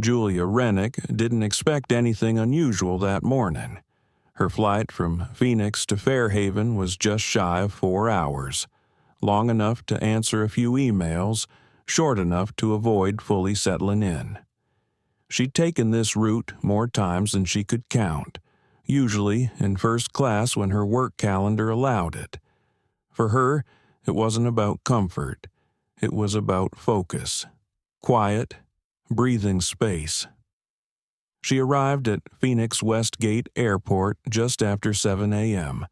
Julia Rennick didn't expect anything unusual that morning. Her flight from Phoenix to Fairhaven was just shy of 4 hours, long enough to answer a few emails, short enough to avoid fully settling in. She'd taken this route more times than she could count, usually in first class when her work calendar allowed it. For her, it wasn't about comfort. It was about focus, quiet, breathing space. She arrived at Phoenix Westgate Airport just after 7 a.m.,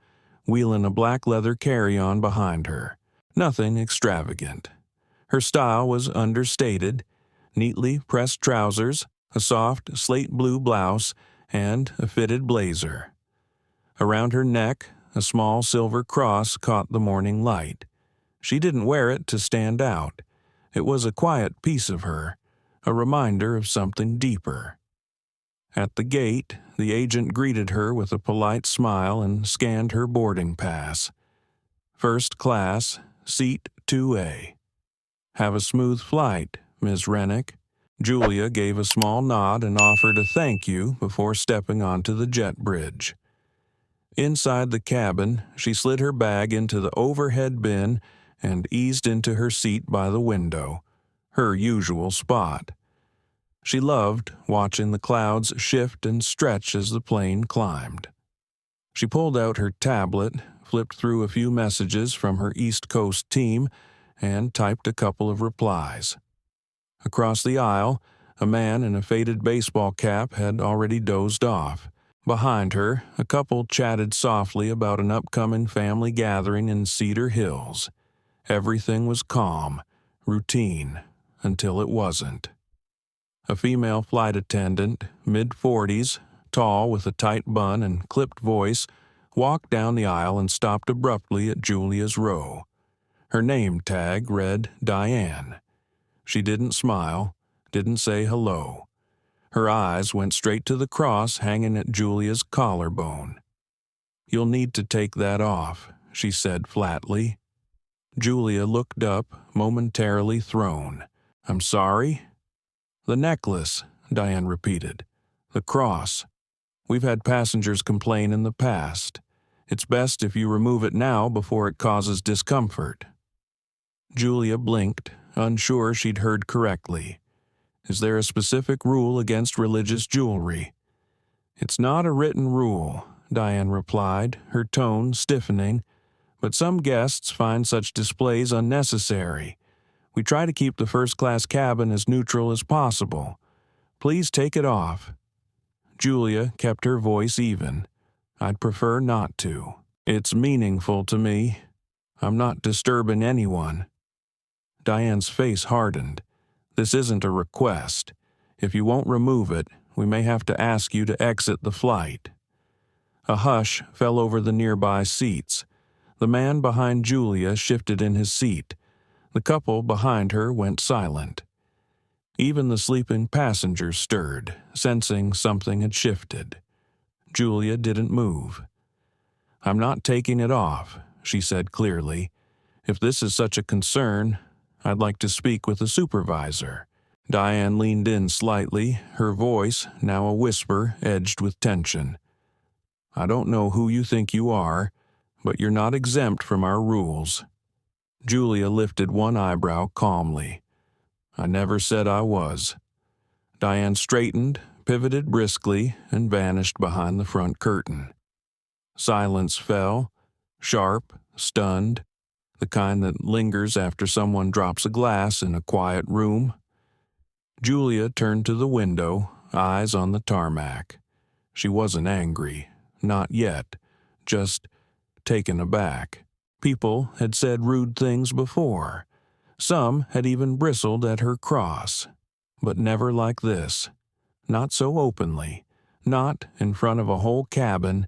wheeling a black leather carry-on behind her. Nothing extravagant. Her style was understated: neatly pressed trousers, a soft slate blue blouse, and a fitted blazer. Around her neck, a small silver cross caught the morning light. She didn't wear it to stand out. It was a quiet piece of her, a reminder of something deeper. At the gate, the agent greeted her with a polite smile and scanned her boarding pass. First class, seat 2A. "Have a smooth flight, Ms. Rennick." Julia gave a small nod and offered a thank you before stepping onto the jet bridge. Inside the cabin, she slid her bag into the overhead bin and eased into her seat by the window, her usual spot. She loved watching the clouds shift and stretch as the plane climbed. She pulled out her tablet, flipped through a few messages from her East Coast team, and typed a couple of replies. Across the aisle, a man in a faded baseball cap had already dozed off. Behind her, a couple chatted softly about an upcoming family gathering in Cedar Hills. Everything was calm, routine, until it wasn't. A female flight attendant, mid-40s, tall with a tight bun and clipped voice, walked down the aisle and stopped abruptly at Julia's row. Her name tag read Diane. She didn't smile, didn't say hello. Her eyes went straight to the cross hanging at Julia's collarbone. "You'll need to take that off," she said flatly. Julia looked up, momentarily thrown. "I'm sorry?" "The necklace," Diane repeated. "The cross. We've had passengers complain in the past. It's best if you remove it now before it causes discomfort." Julia blinked, unsure she'd heard correctly. "Is there a specific rule against religious jewelry?" "It's not a written rule," Diane replied, her tone stiffening, "but some guests find such displays unnecessary. We try to keep the first-class cabin as neutral as possible. Please take it off." Julia kept her voice even. "I'd prefer not to. It's meaningful to me. I'm not disturbing anyone." Diane's face hardened. "This isn't a request. If you won't remove it, we may have to ask you to exit the flight." A hush fell over the nearby seats. The man behind Julia shifted in his seat. The couple behind her went silent. Even the sleeping passengers stirred, sensing something had shifted. Julia didn't move. "I'm not taking it off," she said clearly. "If this is such a concern, I'd like to speak with the supervisor." Diane leaned in slightly, her voice, now a whisper, edged with tension. "I don't know who you think you are, but you're not exempt from our rules." Julia lifted one eyebrow calmly. "I never said I was." Diane straightened, pivoted briskly, and vanished behind the front curtain. Silence fell, sharp, stunned, the kind that lingers after someone drops a glass in a quiet room. Julia turned to the window, eyes on the tarmac. She wasn't angry, not yet, just taken aback. People had said rude things before. Some had even bristled at her cross. But never like this. Not so openly. Not in front of a whole cabin,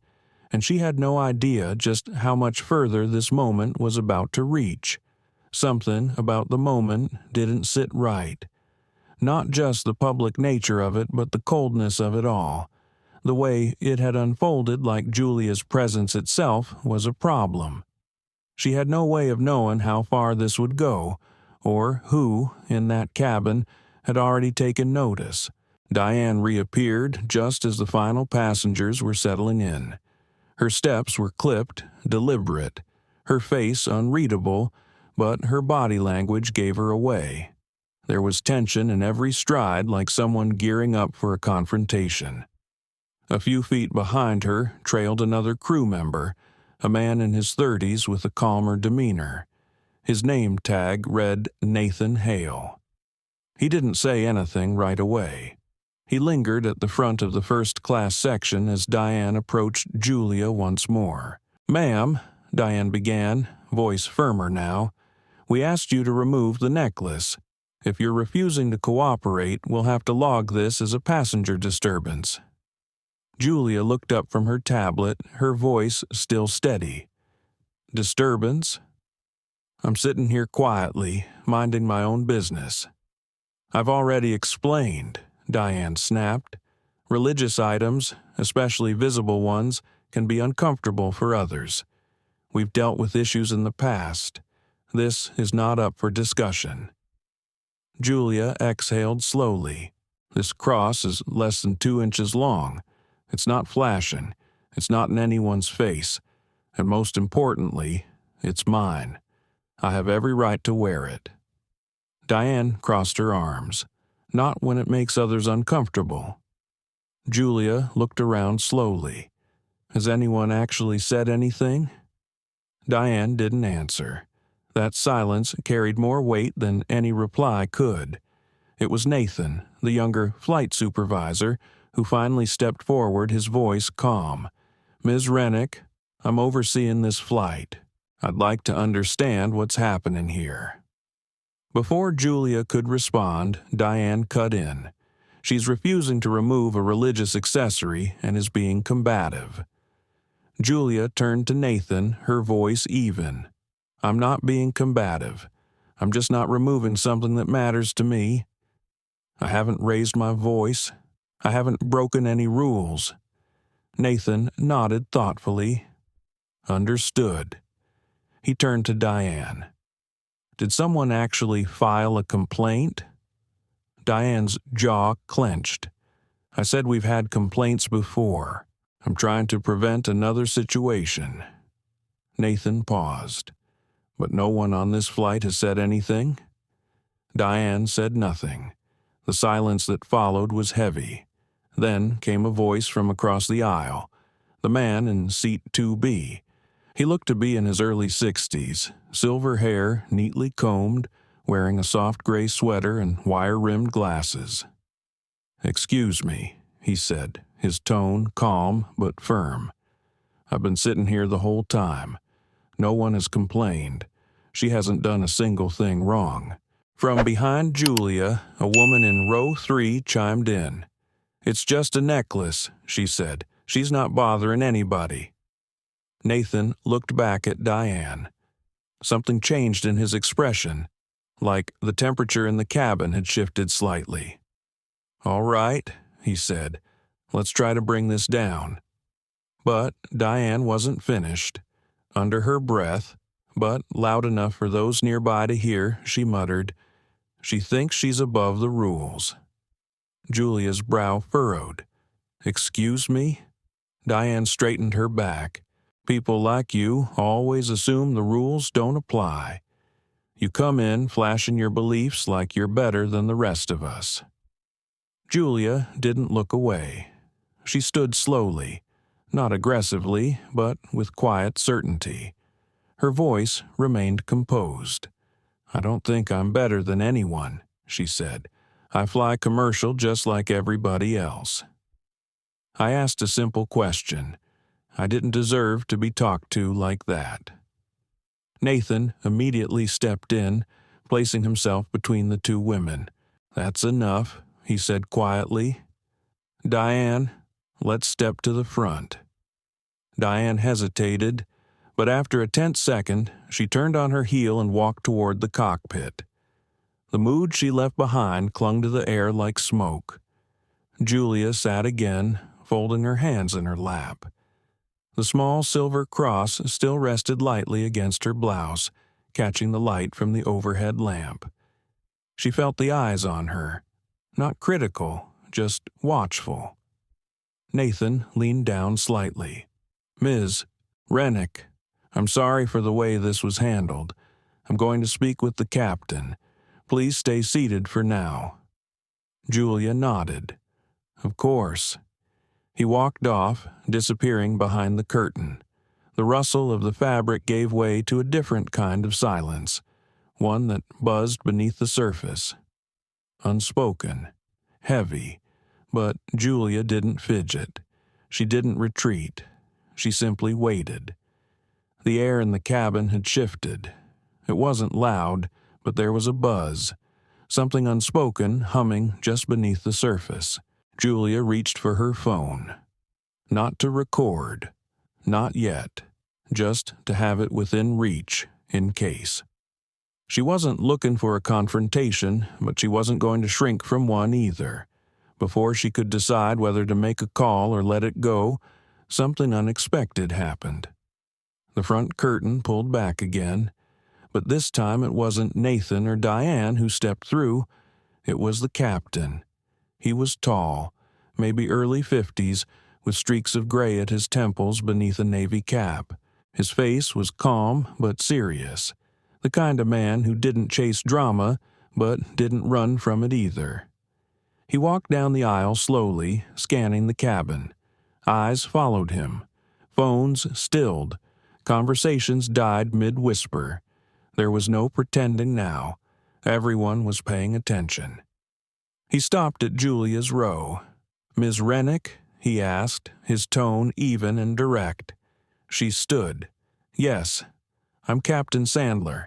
and she had no idea just how much further this moment was about to reach. Something about the moment didn't sit right. Not just the public nature of it, but the coldness of it all. The way it had unfolded, like Julia's presence itself, was a problem. She had no way of knowing how far this would go, or who, in that cabin, had already taken notice. Diane reappeared just as the final passengers were settling in. Her steps were clipped, deliberate, her face unreadable, but her body language gave her away. There was tension in every stride, like someone gearing up for a confrontation. A few feet behind her trailed another crew member, a man in his 30s with a calmer demeanor. His name tag read Nathan Hale. He didn't say anything right away. He lingered at the front of the first-class section as Diane approached Julia once more. "Ma'am," Diane began, voice firmer now, "we asked you to remove the necklace. If you're refusing to cooperate, we'll have to log this as a passenger disturbance." Julia looked up from her tablet, her voice still steady. "Disturbance? I'm sitting here quietly, minding my own business." "I've already explained," Diane snapped. "Religious items, especially visible ones, can be uncomfortable for others. We've dealt with issues in the past. This is not up for discussion." Julia exhaled slowly. "This cross is less than 2 inches long. It's not flashing. It's not in anyone's face. And most importantly, it's mine. I have every right to wear it." Diane crossed her arms. "Not when it makes others uncomfortable." Julia looked around slowly. "Has anyone actually said anything?" Diane didn't answer. That silence carried more weight than any reply could. It was Nathan, the younger flight supervisor, who finally stepped forward, his voice calm. "Ms. Rennick, I'm overseeing this flight. I'd like to understand what's happening here." Before Julia could respond, Diane cut in. "She's refusing to remove a religious accessory and is being combative." Julia turned to Nathan, her voice even. "I'm not being combative. I'm just not removing something that matters to me. I haven't raised my voice. I haven't broken any rules." Nathan nodded thoughtfully. "Understood." He turned to Diane. "Did someone actually file a complaint?" Diane's jaw clenched. "I said we've had complaints before. I'm trying to prevent another situation." Nathan paused. "But no one on this flight has said anything?" Diane said nothing. The silence that followed was heavy. Then came a voice from across the aisle. The man in seat 2B. He looked to be in his early 60s, silver hair neatly combed, wearing a soft gray sweater and wire-rimmed glasses. "Excuse me," he said, his tone calm but firm. "I've been sitting here the whole time. No one has complained. She hasn't done a single thing wrong." From behind Julia, a woman in row 3 chimed in. "It's just a necklace," she said. "She's not bothering anybody." Nathan looked back at Diane. Something changed in his expression, like the temperature in the cabin had shifted slightly. "All right," he said. "Let's try to bring this down." But Diane wasn't finished. Under her breath, but loud enough for those nearby to hear, she muttered, "She thinks she's above the rules." Julia's brow furrowed. "Excuse me?" Diane straightened her back. "People like you always assume the rules don't apply. You come in flashing your beliefs like you're better than the rest of us." Julia didn't look away. She stood slowly, not aggressively, but with quiet certainty. Her voice remained composed. "I don't think I'm better than anyone," she said. "I fly commercial just like everybody else." I asked a simple question. I didn't deserve to be talked to like that. Nathan immediately stepped in, placing himself between the two women. "That's enough," he said quietly. "Diane, let's step to the front." Diane hesitated, but after a tense second, she turned on her heel and walked toward the cockpit. The mood she left behind clung to the air like smoke. Julia sat again, folding her hands in her lap. The small silver cross still rested lightly against her blouse, catching the light from the overhead lamp. She felt the eyes on her, not critical, just watchful. Nathan leaned down slightly. "Ms. Rennick, I'm sorry for the way this was handled. I'm going to speak with the captain. Please stay seated for now." Julia nodded. "Of course." He walked off, disappearing behind the curtain. The rustle of the fabric gave way to a different kind of silence, one that buzzed beneath the surface. Unspoken, heavy, but Julia didn't fidget. She didn't retreat. She simply waited. The air in the cabin had shifted. It wasn't loud, but there was a buzz, something unspoken humming just beneath the surface. Julia reached for her phone. Not to record. Not yet. Just to have it within reach, in case. She wasn't looking for a confrontation, but she wasn't going to shrink from one either. Before she could decide whether to make a call or let it go, something unexpected happened. The front curtain pulled back again, but this time it wasn't Nathan or Diane who stepped through. It was the captain. He was tall, maybe early 50s, with streaks of gray at his temples beneath a navy cap. His face was calm but serious, the kind of man who didn't chase drama but didn't run from it either. He walked down the aisle slowly, scanning the cabin. Eyes followed him. Phones stilled. Conversations died mid-whisper. There was no pretending now. Everyone was paying attention. He stopped at Julia's row. "Ms. Rennick?" he asked, his tone even and direct. She stood. "Yes, I'm Captain Sandler.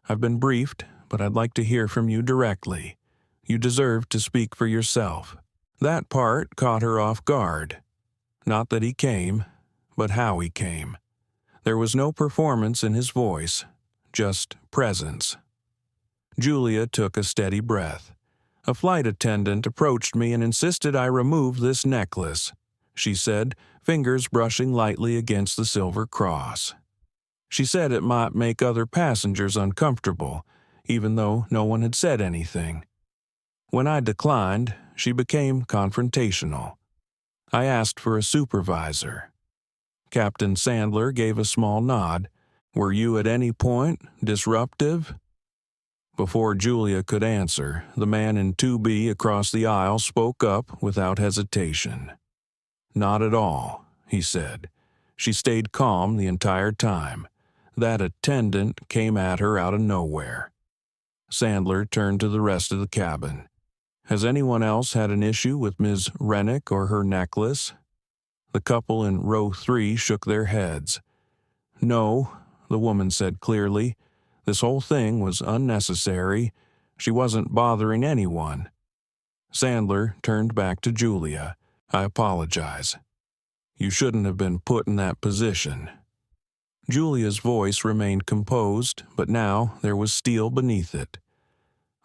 I've been briefed, but I'd like to hear from you directly. You deserve to speak for yourself." That part caught her off guard. Not that he came, but how he came. There was no performance in his voice, just presence. Julia took a steady breath. "A flight attendant approached me and insisted I remove this necklace," she said, fingers brushing lightly against the silver cross. She said it might make other passengers uncomfortable, even though no one had said anything. When I declined, she became confrontational. I asked for a supervisor. Captain Sandler gave a small nod. "Were you at any point disruptive?" Before Julia could answer, the man in 2B across the aisle spoke up without hesitation. "Not at all," he said. She stayed calm the entire time. That attendant came at her out of nowhere. Sandler turned to the rest of the cabin. "Has anyone else had an issue with Ms. Rennick or her necklace?" The couple in row 3 shook their heads. "No," the woman said clearly. "This whole thing was unnecessary. She wasn't bothering anyone." Sandler turned back to Julia. "I apologize. You shouldn't have been put in that position." Julia's voice remained composed, but now there was steel beneath it.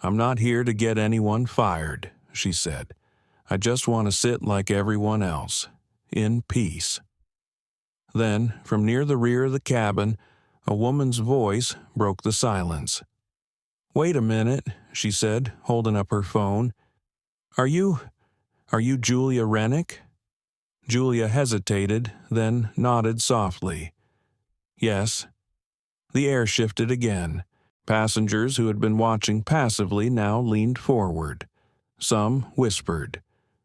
"I'm not here to get anyone fired," she said. "I just want to sit like everyone else, in peace." Then, from near the rear of the cabin, a woman's voice broke the silence. "Wait a minute," she said, holding up her phone. Are you Julia Rennick?" Julia hesitated, then nodded softly. "Yes." The air shifted again. Passengers who had been watching passively now leaned forward. Some whispered.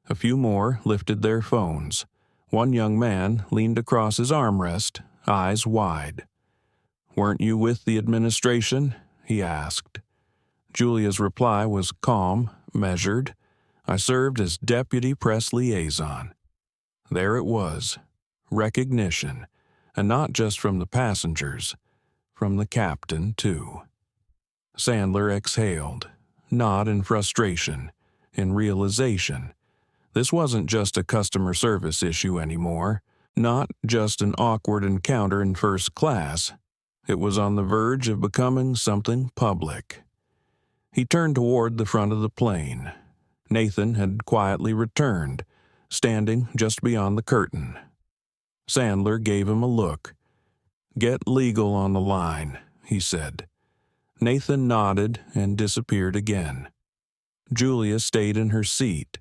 A few more lifted their phones. One young man leaned across his armrest, eyes wide. "Weren't you with the administration?" he asked. Julia's reply was calm, measured. "I served as deputy press liaison." There it was. Recognition. And not just from the passengers. From the captain, too. Sandler exhaled. Not in frustration. In realization. This wasn't just a customer service issue anymore. Not just an awkward encounter in first class. It was on the verge of becoming something public. He turned toward the front of the plane. Nathan had quietly returned, standing just beyond the curtain. Sandler gave him a look. "Get legal on the line," he said. Nathan nodded and disappeared again. Julia stayed in her seat.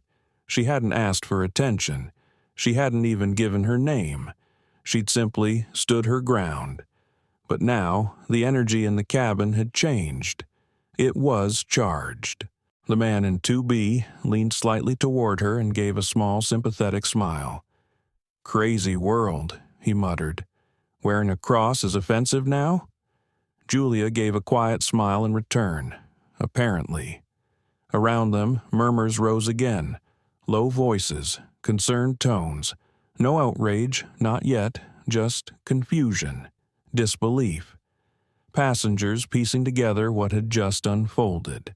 She hadn't asked for attention. She hadn't even given her name. She'd simply stood her ground. But now, the energy in the cabin had changed. It was charged. The man in 2B leaned slightly toward her and gave a small, sympathetic smile. "Crazy world," he muttered. "Wearing a cross is offensive now?" Julia gave a quiet smile in return. Apparently. Around them, murmurs rose again. Low voices, concerned tones. No outrage, not yet, just confusion, disbelief. Passengers piecing together what had just unfolded.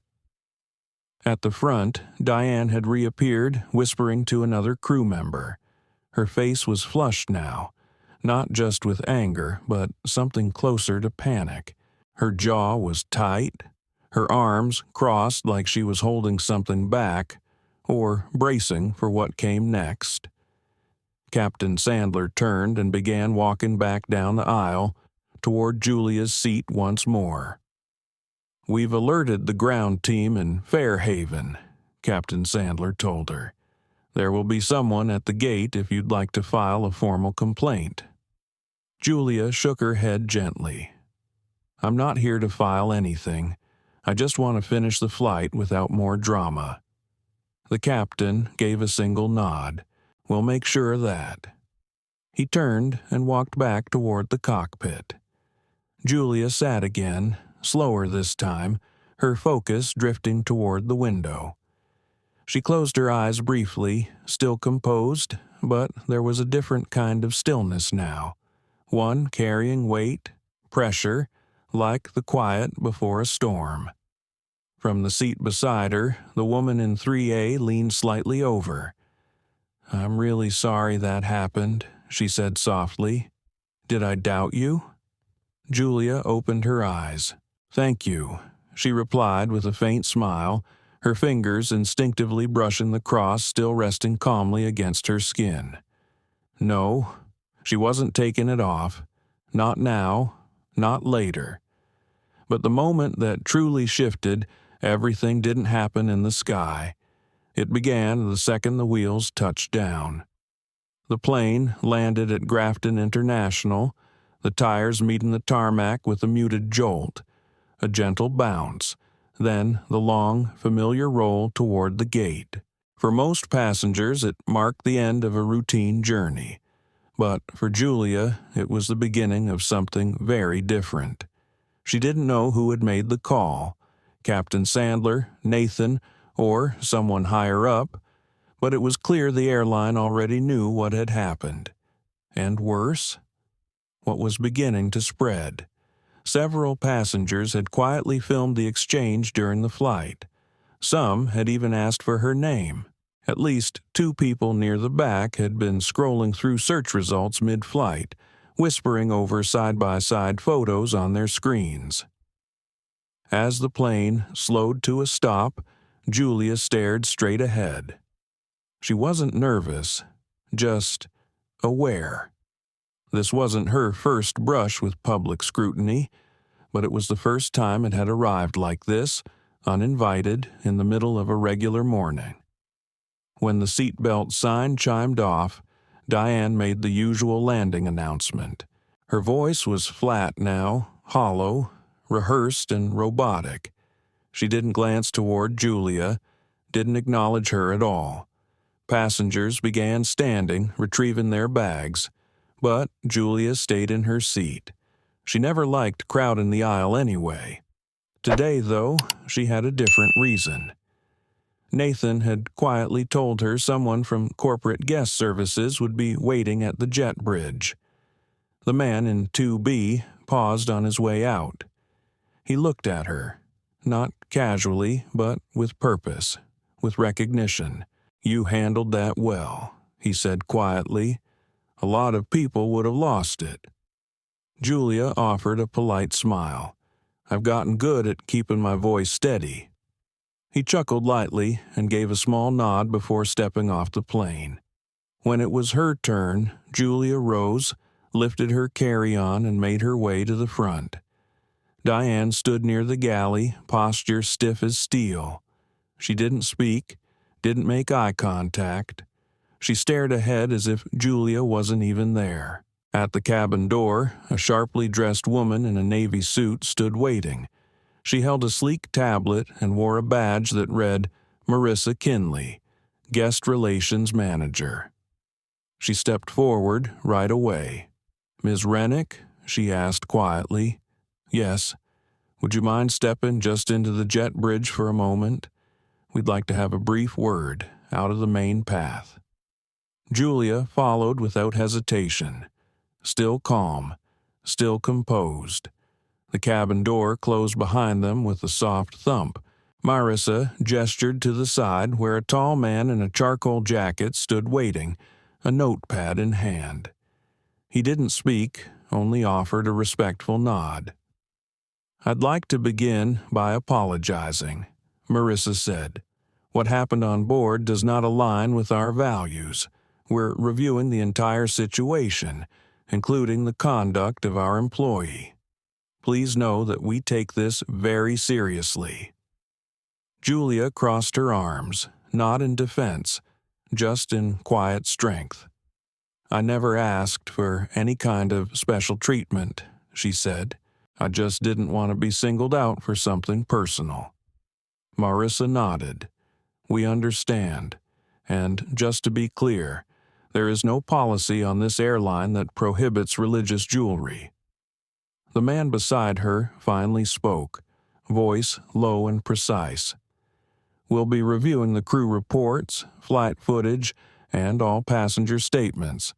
At the front, Diane had reappeared, whispering to another crew member. Her face was flushed now, not just with anger, but something closer to panic. Her jaw was tight, her arms crossed like she was holding something back, or bracing for what came next. Captain Sandler turned and began walking back down the aisle toward Julia's seat once more. "We've alerted the ground team in Fairhaven," Captain Sandler told her. "There will be someone at the gate if you'd like to file a formal complaint." Julia shook her head gently. "I'm not here to file anything. I just want to finish the flight without more drama." The captain gave a single nod. "We'll make sure of that." He turned and walked back toward the cockpit. Julia sat again, slower this time, her focus drifting toward the window. She closed her eyes briefly, still composed, but there was a different kind of stillness now, one carrying weight, pressure, like the quiet before a storm. From the seat beside her, the woman in 3A leaned slightly over. "I'm really sorry that happened," she said softly. "Did I doubt you?" Julia opened her eyes. "Thank you," she replied with a faint smile, her fingers instinctively brushing the cross still resting calmly against her skin. No, she wasn't taking it off. Not now, not later. But the moment that truly shifted, everything didn't happen in the sky. It began the second the wheels touched down. The plane landed at Grafton International, the tires meeting the tarmac with a muted jolt, a gentle bounce, then the long, familiar roll toward the gate. For most passengers, it marked the end of a routine journey. But for Julia, it was the beginning of something very different. She didn't know who had made the call, Captain Sandler, Nathan, or someone higher up, but it was clear the airline already knew what had happened. And worse? What was beginning to spread. Several passengers had quietly filmed the exchange during the flight. Some had even asked for her name. At least 2 people near the back had been scrolling through search results mid-flight, whispering over side-by-side photos on their screens. As the plane slowed to a stop, Julia stared straight ahead. She wasn't nervous, just aware. This wasn't her first brush with public scrutiny, but it was the first time it had arrived like this, uninvited, in the middle of a regular morning. When the seatbelt sign chimed off, Diane made the usual landing announcement. Her voice was flat now, hollow, rehearsed and robotic. She didn't glance toward Julia, didn't acknowledge her at all. Passengers began standing, retrieving their bags, but Julia stayed in her seat. She never liked crowding the aisle anyway. Today, though, she had a different reason. Nathan had quietly told her someone from corporate guest services would be waiting at the jet bridge. The man in 2B paused on his way out. He looked at her, not casually, but with purpose, with recognition. "You handled that well," he said quietly. "A lot of people would have lost it." Julia offered a polite smile. "I've gotten good at keeping my voice steady." He chuckled lightly and gave a small nod before stepping off the plane. When it was her turn, Julia rose, lifted her carry-on, and made her way to the front. Diane stood near the galley, posture stiff as steel. She didn't speak, didn't make eye contact. She stared ahead as if Julia wasn't even there. At the cabin door, a sharply dressed woman in a navy suit stood waiting. She held a sleek tablet and wore a badge that read Marissa Kinley, Guest Relations Manager. She stepped forward right away. "Ms. Rennick?" she asked quietly. "Yes. Would you mind stepping just into the jet bridge for a moment? We'd like to have a brief word out of the main path." Julia followed without hesitation, still calm, still composed. The cabin door closed behind them with a soft thump. Marissa gestured to the side where a tall man in a charcoal jacket stood waiting, a notepad in hand. He didn't speak, only offered a respectful nod. "I'd like to begin by apologizing," Marissa said. "What happened on board does not align with our values. We're reviewing the entire situation, including the conduct of our employee. Please know that we take this very seriously." Julia crossed her arms, not in defense, just in quiet strength. "I never asked for any kind of special treatment," she said. "I just didn't want to be singled out for something personal." Marissa nodded. "We understand. And just to be clear, there is no policy on this airline that prohibits religious jewelry." The man beside her finally spoke, voice low and precise. "We'll be reviewing the crew reports, flight footage, and all passenger statements.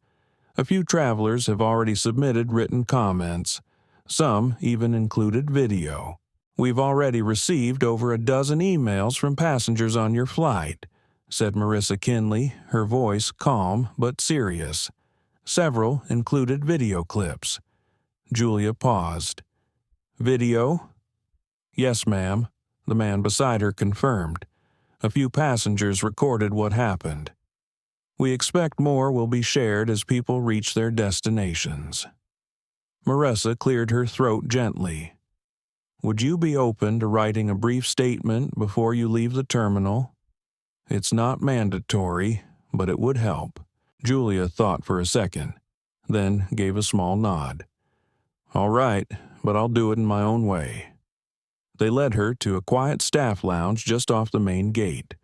A few travelers have already submitted written comments. Some even included video. We've already received over a dozen emails from passengers on your flight," said Marissa Kinley, her voice calm but serious. Several included video clips. Julia paused. "Video?" "Yes, ma'am," the man beside her confirmed. "A few passengers recorded what happened. We expect more will be shared as people reach their destinations." Marissa cleared her throat gently. "Would you be open to writing a brief statement before you leave the terminal? It's not mandatory, but it would help." Julia thought for a second, then gave a small nod. "All right, but I'll do it in my own way." They led her to a quiet staff lounge just off the main gate,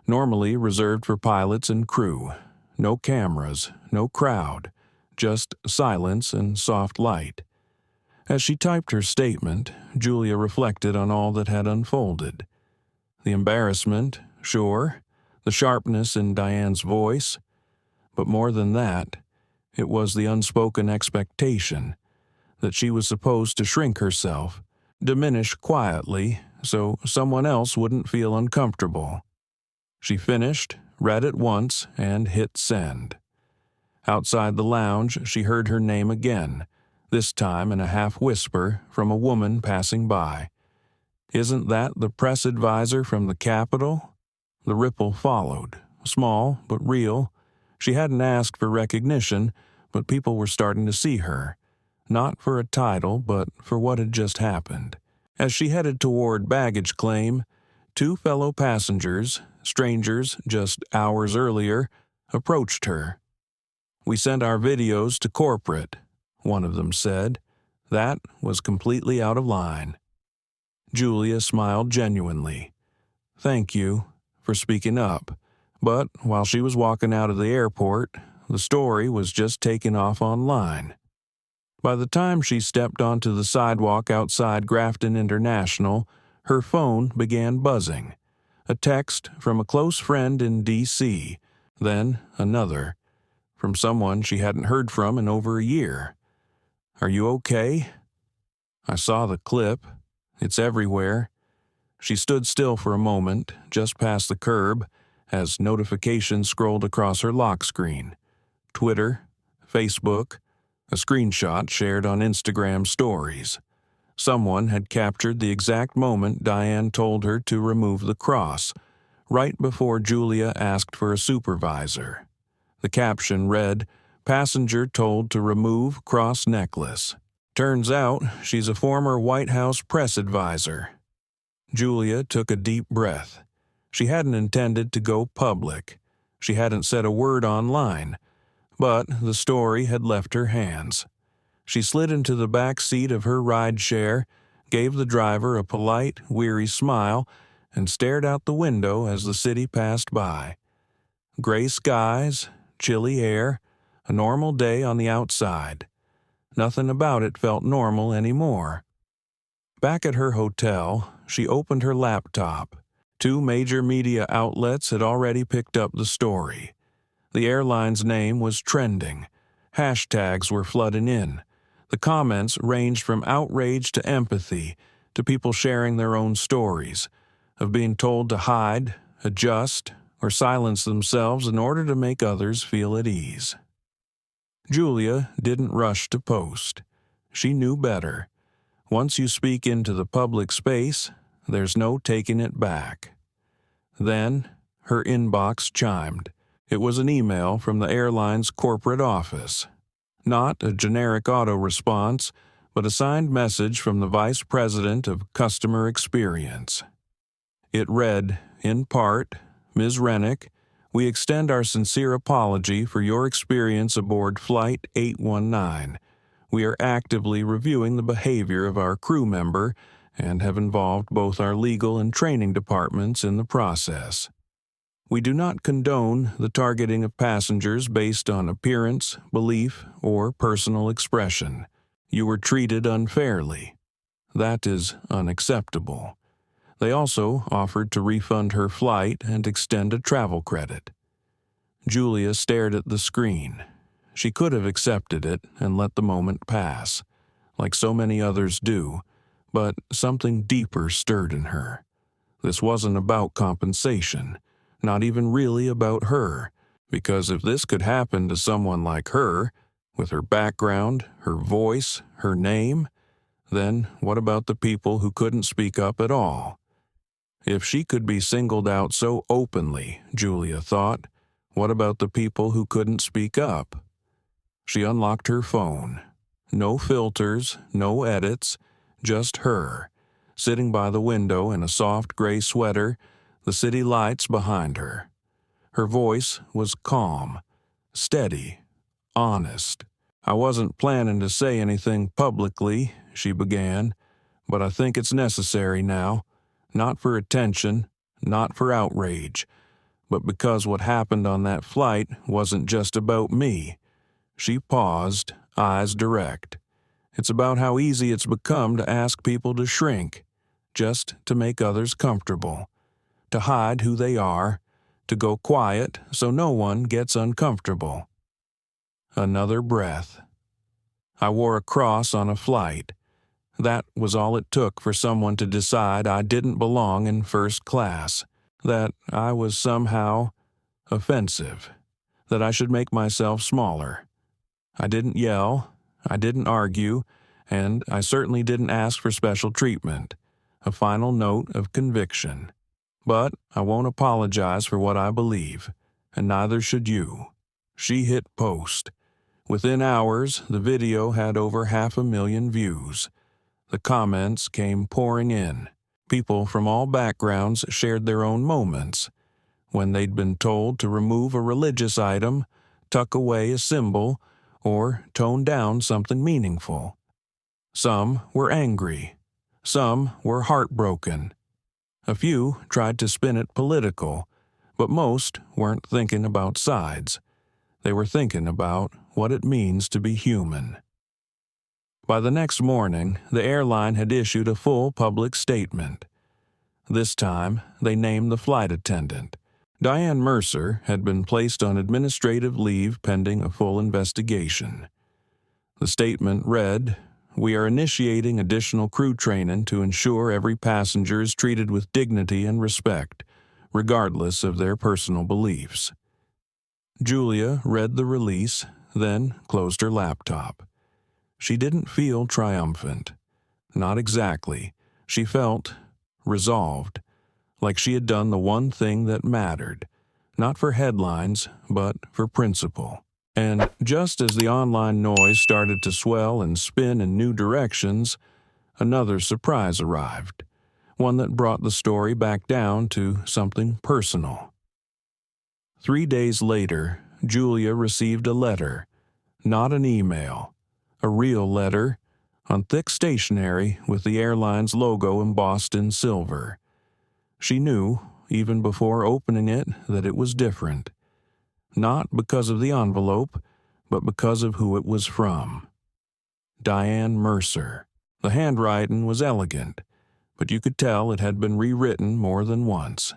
normally reserved for pilots and crew. No cameras, no crowd, just silence and soft light. As she typed her statement, Julia reflected on all that had unfolded. The embarrassment, sure, the sharpness in Diane's voice, but more than that, it was the unspoken expectation that she was supposed to shrink herself, diminish quietly, so someone else wouldn't feel uncomfortable. She finished, read it once, and hit send. Outside the lounge, she heard her name again, this time in a half-whisper from a woman passing by. "Isn't that the press advisor from the Capitol?" The ripple followed, small but real. She hadn't asked for recognition, but people were starting to see her, not for a title, but for what had just happened. As she headed toward baggage claim, two fellow passengers, strangers just hours earlier, approached her. "We sent our videos to corporate," one of them said. That was completely out of line. Julia smiled genuinely. "Thank you for speaking up." But while she was walking out of the airport, the story was just taking off online. By the time she stepped onto the sidewalk outside Grafton International, her phone began buzzing. A text from a close friend in D.C., then another, from someone she hadn't heard from in over a year. "Are you okay?" "I saw the clip. It's everywhere." She stood still for a moment, just past the curb, as notifications scrolled across her lock screen. Twitter, Facebook, a screenshot shared on Instagram stories. Someone had captured the exact moment Diane told her to remove the cross, right before Julia asked for a supervisor. The caption read, "Passenger told to remove cross necklace." Turns out she's a former White House press advisor. Julia took a deep breath. She hadn't intended to go public. She hadn't said a word online, but the story had left her hands. She slid into the back seat of her rideshare, gave the driver a polite, weary smile, and stared out the window as the city passed by. Gray skies, chilly air, a normal day on the outside. Nothing about it felt normal anymore. Back at her hotel, she opened her laptop. 2 major media outlets had already picked up the story. The airline's name was trending. Hashtags were flooding in. The comments ranged from outrage to empathy, to people sharing their own stories, of being told to hide, adjust, or silence themselves in order to make others feel at ease. Julia didn't rush to post. She knew better. Once you speak into the public space, there's no taking it back. Then, her inbox chimed. It was an email from the airline's corporate office. Not a generic auto-response, but a signed message from the Vice President of Customer Experience. It read, in part, Ms. Rennick, we extend our sincere apology for your experience aboard Flight 819. We are actively reviewing the behavior of our crew member and have involved both our legal and training departments in the process. We do not condone the targeting of passengers based on appearance, belief, or personal expression. You were treated unfairly. That is unacceptable. They also offered to refund her flight and extend a travel credit. Julia stared at the screen. She could have accepted it and let the moment pass, like so many others do, but something deeper stirred in her. This wasn't about compensation, not even really about her, because if this could happen to someone like her, with her background, her voice, her name, then what about the people who couldn't speak up at all? If she could be singled out so openly, Julia thought, what about the people who couldn't speak up? She unlocked her phone. No filters, no edits, just her, sitting by the window in a soft gray sweater, the city lights behind her. Her voice was calm, steady, honest. I wasn't planning to say anything publicly, she began, but I think it's necessary now. Not for attention, not for outrage, but because what happened on that flight wasn't just about me. She paused, eyes direct. It's about how easy it's become to ask people to shrink, just to make others comfortable, to hide who they are, to go quiet so no one gets uncomfortable. Another breath. I wore a cross on a flight. That was all it took for someone to decide I didn't belong in first class, that I was somehow offensive, that I should make myself smaller. I didn't yell, I didn't argue, and I certainly didn't ask for special treatment, a final note of conviction. But I won't apologize for what I believe, and neither should you. She hit post. Within hours, the video had over 500,000 views. The comments came pouring in. People from all backgrounds shared their own moments. When they'd been told to remove a religious item, tuck away a symbol, or tone down something meaningful. Some were angry. Some were heartbroken. A few tried to spin it political, but most weren't thinking about sides. They were thinking about what it means to be human. By the next morning, the airline had issued a full public statement. This time, they named the flight attendant. Diane Mercer had been placed on administrative leave pending a full investigation. The statement read, "We are initiating additional crew training to ensure every passenger is treated with dignity and respect, regardless of their personal beliefs." Julia read the release, then closed her laptop. She didn't feel triumphant. Not exactly. She felt resolved, like she had done the one thing that mattered, not for headlines, but for principle. And just as the online noise started to swell and spin in new directions, another surprise arrived. one that brought the story back down to something personal. 3 days later, Julia received a letter, not an email, a real letter, on thick stationery with the airline's logo embossed in silver. She knew, even before opening it, that it was different. Not because of the envelope, but because of who it was from. Diane Mercer. The handwriting was elegant, but you could tell it had been rewritten more than once.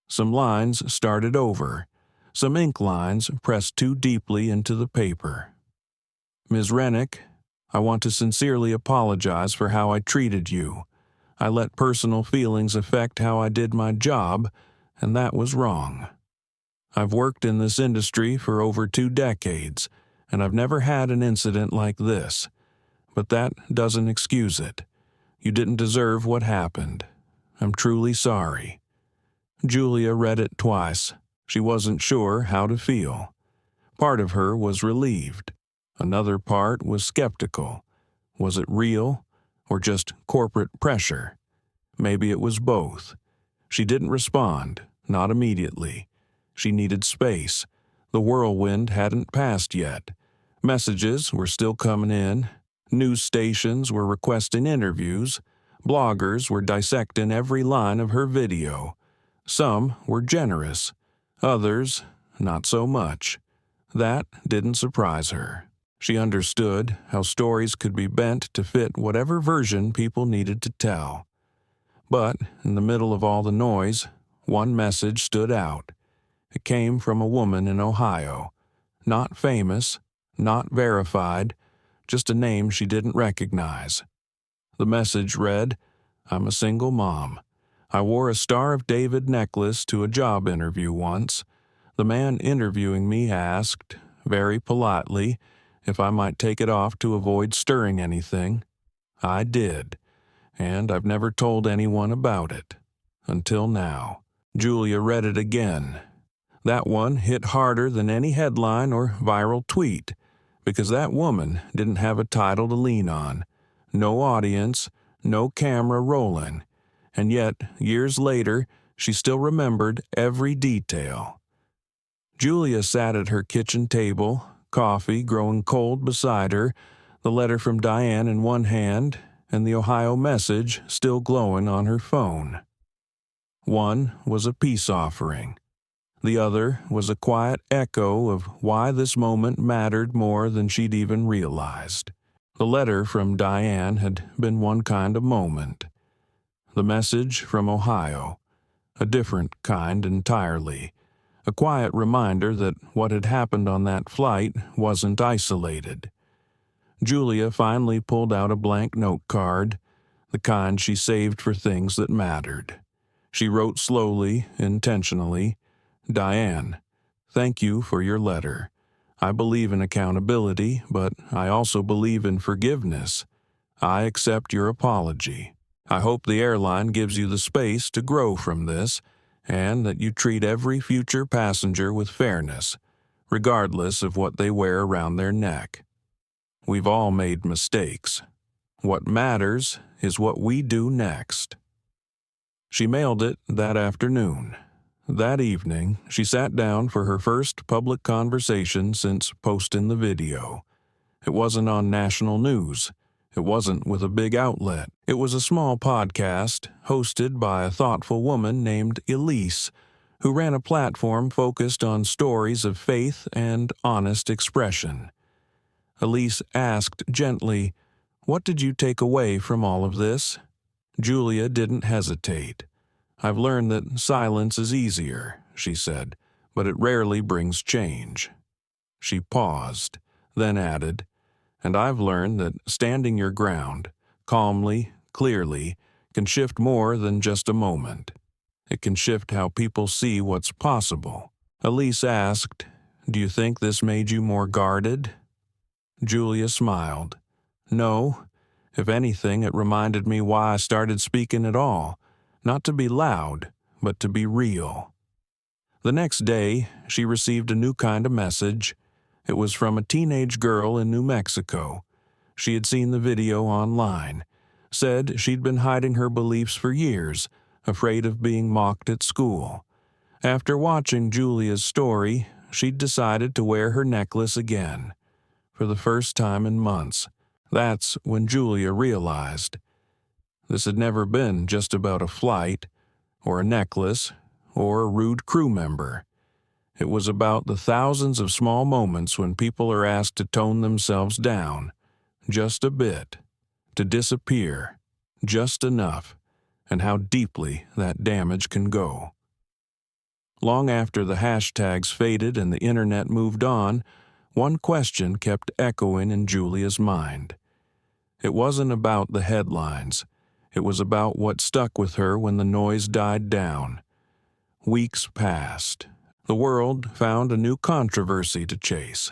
Some lines started over, some ink lines pressed too deeply into the paper. Ms. Rennick, I want to sincerely apologize for how I treated you. I let personal feelings affect how I did my job, and that was wrong. I've worked in this industry for over 2 decades, and I've never had an incident like this. But that doesn't excuse it. You didn't deserve what happened. I'm truly sorry. Julia read it twice. She wasn't sure how to feel. Part of her was relieved. Another part was skeptical. Was it real, or just corporate pressure? Maybe it was both. She didn't respond, not immediately. She needed space. The whirlwind hadn't passed yet. Messages were still coming in. News stations were requesting interviews. Bloggers were dissecting every line of her video. Some were generous. Others, not so much. That didn't surprise her. She understood how stories could be bent to fit whatever version people needed to tell. But in the middle of all the noise, one message stood out. It came from a woman in Ohio. Not famous, not verified, just a name she didn't recognize. The message read, I'm a single mom. I wore a Star of David necklace to a job interview once. The man interviewing me asked, very politely, if I might take it off to avoid stirring anything. I did, and I've never told anyone about it. Until now. Julia read it again. That one hit harder than any headline or viral tweet, because that woman didn't have a title to lean on, no audience, no camera rolling, and yet, years later, she still remembered every detail. Julia sat at her kitchen table, coffee growing cold beside her, the letter from Diane in one hand, and the Ohio message still glowing on her phone. One was a peace offering. The other was a quiet echo of why this moment mattered more than she'd even realized. The letter from Diane had been one kind of moment. The message from Ohio, a different kind entirely. A quiet reminder that what had happened on that flight wasn't isolated. Julia finally pulled out a blank note card, the kind she saved for things that mattered. She wrote slowly, intentionally, Diane, thank you for your letter. I believe in accountability, but I also believe in forgiveness. I accept your apology. I hope the airline gives you the space to grow from this, and that you treat every future passenger with fairness, regardless of what they wear around their neck. We've all made mistakes. What matters is what we do next. She mailed it that afternoon. That evening, she sat down for her first public conversation since posting the video. It wasn't on national news. It wasn't with a big outlet. It was a small podcast hosted by a thoughtful woman named Elise, who ran a platform focused on stories of faith and honest expression. Elise asked gently, "What did you take away from all of this?" Julia didn't hesitate. "I've learned that silence is easier," she said, "but it rarely brings change." She paused, then added, "And I've learned that standing your ground, calmly, clearly, can shift more than just a moment. It can shift how people see what's possible." Elise asked, "Do you think this made you more guarded?" Julia smiled. "No. If anything, it reminded me why I started speaking at all. Not to be loud, but to be real." The next day, she received a new kind of message. It was from a teenage girl in New Mexico. She had seen the video online. said she'd been hiding her beliefs for years, afraid of being mocked at school. After watching Julia's story, she'd decided to wear her necklace again. For the first time in months. That's when Julia realized. This had never been just about a flight, or a necklace, or a rude crew member. It was about the thousands of small moments when people are asked to tone themselves down, just a bit, to disappear, just enough, and how deeply that damage can go. Long after the hashtags faded and the internet moved on, one question kept echoing in Julia's mind. It wasn't about the headlines. It was about what stuck with her when the noise died down. Weeks passed. The world found a new controversy to chase.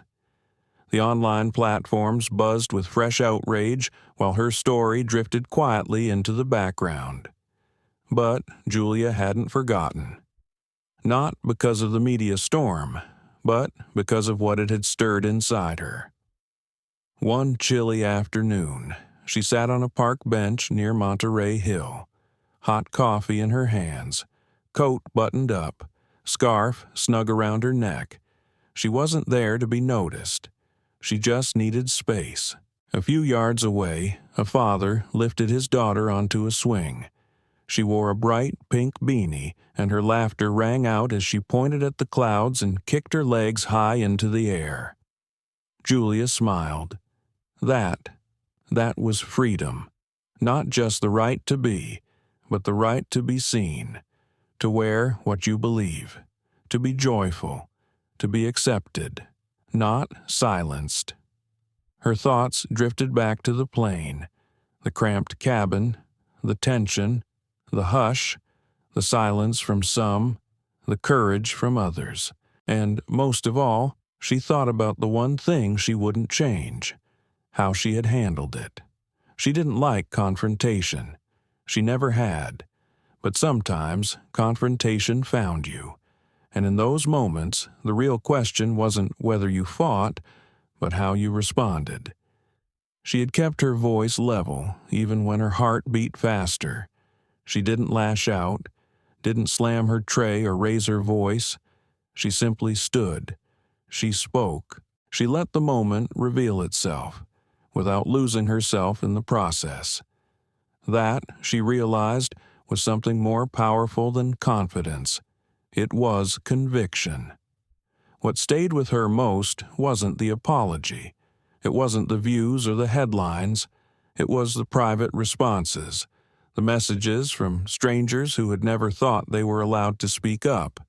The online platforms buzzed with fresh outrage while her story drifted quietly into the background. But Julia hadn't forgotten. Not because of the media storm, but because of what it had stirred inside her. One chilly afternoon, she sat on a park bench near Monterey Hill, hot coffee in her hands, coat buttoned up, scarf snug around her neck. She wasn't there to be noticed. She just needed space. A few yards away, a father lifted his daughter onto a swing. She wore a bright pink beanie, and her laughter rang out as she pointed at the clouds and kicked her legs high into the air. Julia smiled. That was freedom. Not just the right to be, but the right to be seen, to wear what you believe, to be joyful, to be accepted, not silenced. Her thoughts drifted back to the plane, the cramped cabin, the tension, the hush, the silence from some, the courage from others. And most of all, she thought about the one thing she wouldn't change, how she had handled it. She didn't like confrontation. She never had. But sometimes confrontation found you. And in those moments, the real question wasn't whether you fought, but how you responded. She had kept her voice level, even when her heart beat faster. She didn't lash out, didn't slam her tray or raise her voice. She simply stood. She spoke. She let the moment reveal itself, without losing herself in the process. That, she realized, was something more powerful than confidence. It was conviction. What stayed with her most wasn't the apology. It wasn't the views or the headlines. It was the private responses, the messages from strangers who had never thought they were allowed to speak up.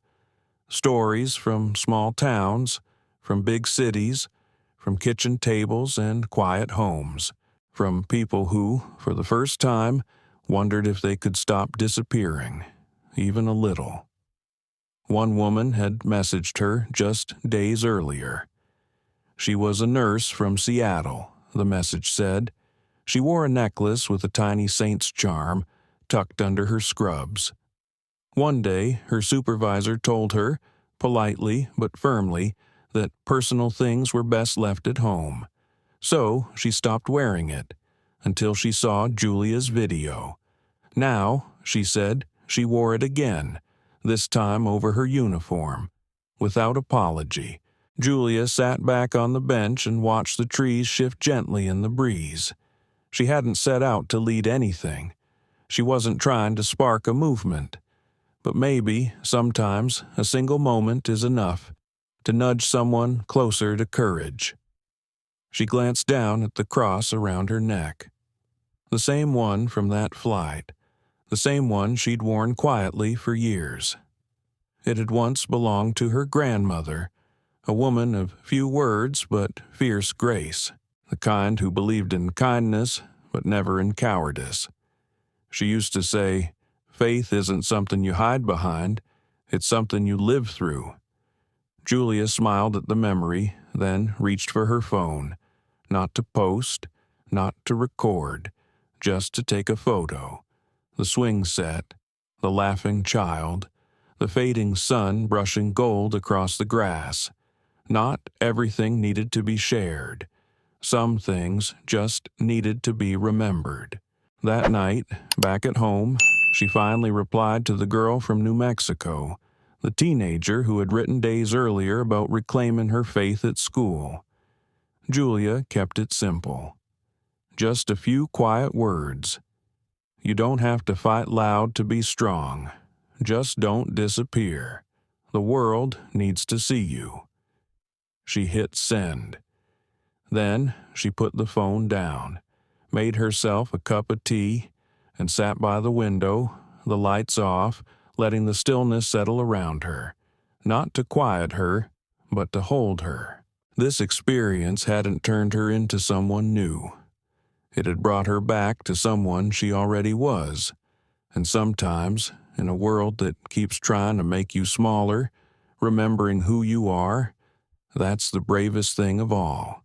Stories from small towns, from big cities, from kitchen tables and quiet homes, from people who, for the first time, wondered if they could stop disappearing, even a little. One woman had messaged her just days earlier. She was a nurse from Seattle, the message said. She wore a necklace with a tiny saint's charm tucked under her scrubs. One day, her supervisor told her, politely but firmly, that personal things were best left at home. So she stopped wearing it, until she saw Julia's video. Now, she said, she wore it again, this time over her uniform. Without apology, Julia sat back on the bench and watched the trees shift gently in the breeze. She hadn't set out to lead anything. She wasn't trying to spark a movement. But maybe, sometimes, a single moment is enough to nudge someone closer to courage. She glanced down at the cross around her neck. The same one from that flight. The same one she'd worn quietly for years. It had once belonged to her grandmother, a woman of few words but fierce grace, the kind who believed in kindness but never in cowardice. She used to say, "Faith isn't something you hide behind, it's something you live through." Julia smiled at the memory, then reached for her phone, not to post, not to record, just to take a photo. The swing set, the laughing child, the fading sun brushing gold across the grass. Not everything needed to be shared. Some things just needed to be remembered. That night, back at home, she finally replied to the girl from New Mexico, the teenager who had written days earlier about reclaiming her faith at school. Julia kept it simple. Just a few quiet words. You don't have to fight loud to be strong. Just don't disappear. The world needs to see you. She hit send. Then she put the phone down, made herself a cup of tea, and sat by the window, the lights off, letting the stillness settle around her, not to quiet her, but to hold her. This experience hadn't turned her into someone new. It had brought her back to someone she already was, and sometimes, in a world that keeps trying to make you smaller, remembering who you are, that's the bravest thing of all.